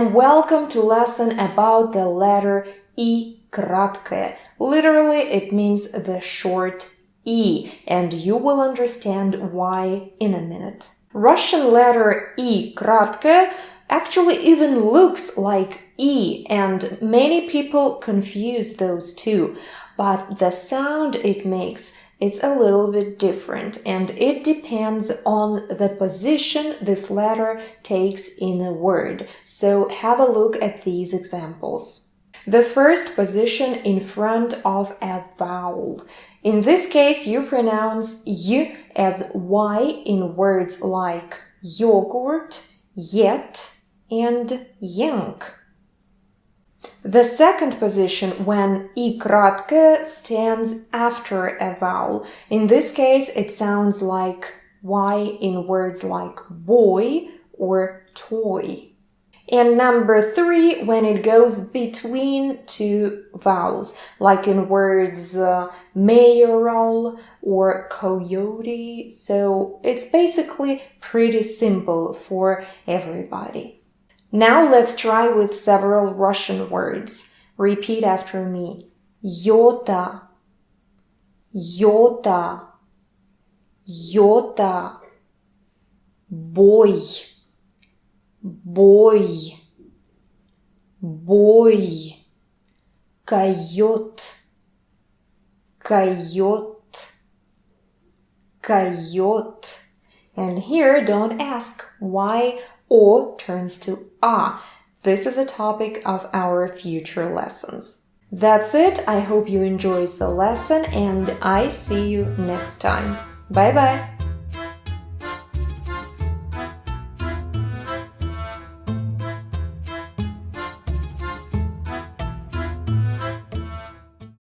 Welcome to lesson about the letter I краткое. Literally, it means the short E, and you will understand why in a minute. Russian letter I краткое actually even looks like E, and many people confuse those two, but the sound it makes, it's a little bit different, and it depends on the position this letter takes in a word. So have a look at these examples. The first position in front of a vowel. In this case, you pronounce Y as Y in words like yogurt, yet, and yank. The second position when I краткое stands after a vowel. In this case, it sounds like Y in words like boy or toy. And number 3, when it goes between two vowels, like in words mayoral or coyote. So it's basically pretty simple for everybody. Now let's try with several Russian words. Repeat after me. Йота, йота, йота, бой, бой, бой, койот, койот, койот. And here, don't ask why O turns to A. This is a topic of our future lessons. That's it. I hope you enjoyed the lesson and I see you next time. Bye-bye.